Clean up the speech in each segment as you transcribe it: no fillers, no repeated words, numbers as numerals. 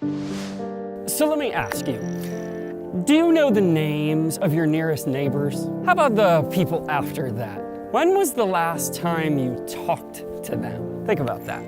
So let me ask you, do you know the names of your nearest neighbors? How about the people after that? When was the last time you talked to them? Think about that.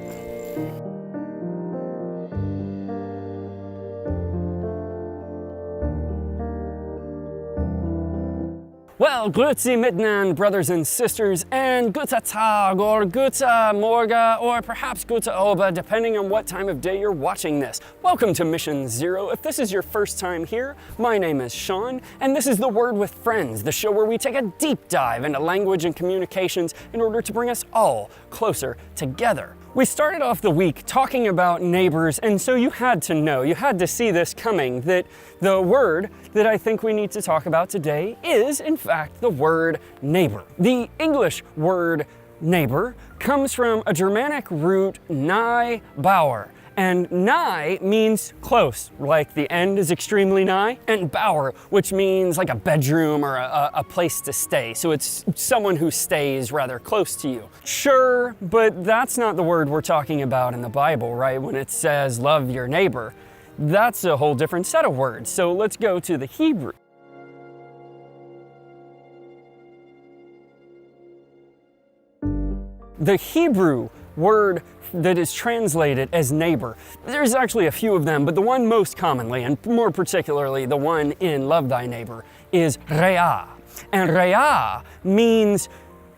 Well, grüezi miteinander, brothers and sisters, and guten Tag, or guten Morgen, or perhaps guten Oba, depending on what time of day you're watching this. Welcome to Mission Zero. If this is your first time here, my name is Shawn, and this is The Word with Friends, the show where we take a deep dive into language and communications in order to bring us all closer together. We started off the week talking about neighbors, and so you had to know, you had to see this coming, that the word that I think we need to talk about today is, in fact, the word neighbor. The English word neighbor comes from a Germanic root nigh Bauer. And nigh means close, like the end is extremely nigh, and Bauer, which means like a bedroom or a place to stay. So it's someone who stays rather close to you. Sure, but that's not the word we're talking about in the Bible, right? When it says love your neighbor, that's a whole different set of words. So let's go to the Hebrew. The Hebrew word that is translated as neighbor. There's actually a few of them, but the one most commonly, and more particularly the one in Love Thy Neighbor, is re'ah. And re'ah means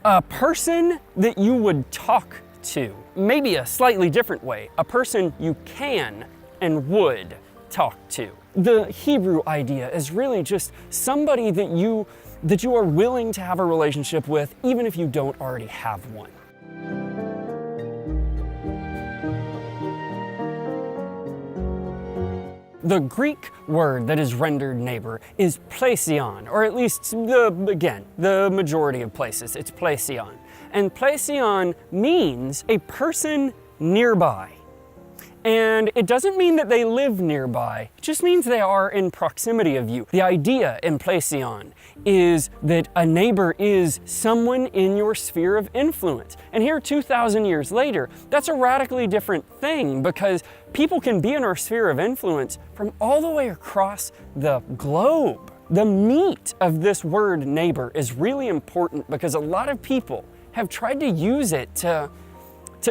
a person that you would talk to. Maybe a slightly different way, a person you can and would talk to. The Hebrew idea is really just somebody that you are willing to have a relationship with, even if you don't already have one. The Greek word that is rendered neighbor is plesion, or at least the majority of places, it's plesion. And plesion means a person nearby. And it doesn't mean that they live nearby, it just means they are in proximity of you. The idea in plesion is that a neighbor is someone in your sphere of influence. And here 2,000 years later, that's a radically different thing because people can be in our sphere of influence from all the way across the globe. The meat of this word neighbor is really important because a lot of people have tried to use it to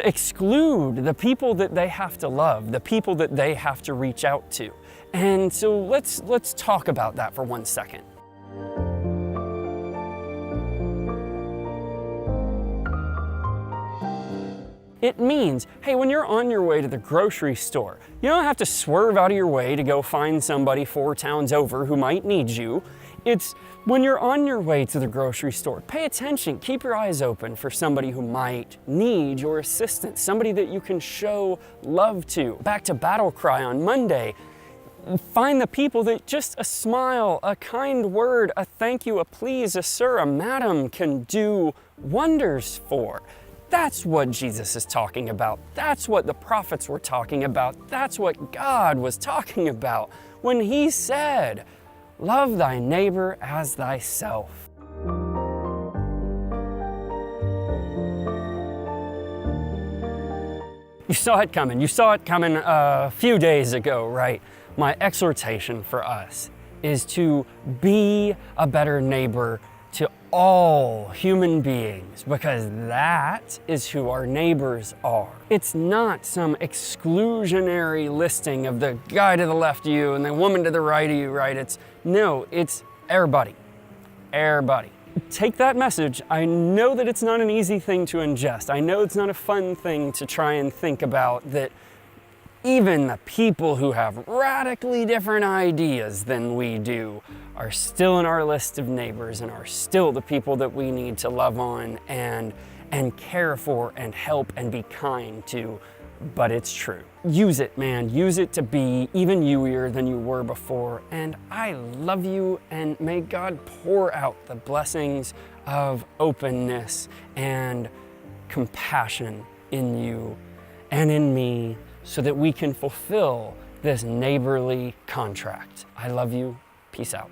exclude the people that they have to love, the people that they have to reach out to. And so let's talk about that for 1 second. It means, hey, when you're on your way to the grocery store, you don't have to swerve out of your way to go find somebody 4 towns over who might need you. It's when you're on your way to the grocery store, pay attention, keep your eyes open for somebody who might need your assistance, somebody that you can show love to. Back to Battle Cry on Monday, find the people that just a smile, a kind word, a thank you, a please, a sir, a madam can do wonders for. That's what Jesus is talking about. That's what the prophets were talking about. That's what God was talking about when he said, love thy neighbor as thyself. You saw it coming. You saw it coming a few days ago, right? My exhortation for us is to be a better neighbor to all human beings, because that is who our neighbors are. It's not some exclusionary listing of the guy to the left of you and the woman to the right of you, right? It's everybody. Everybody. Take that message. I know that it's not an easy thing to ingest. I know it's not a fun thing to try and think about, that even the people who have radically different ideas than we do are still in our list of neighbors and are still the people that we need to love on and care for and help and be kind to. But it's true. Use it, man. Use it to be even youier than you were before. And I love you, and may God pour out the blessings of openness and compassion in you and in me, so that we can fulfill this neighborly contract. I love you. Peace out.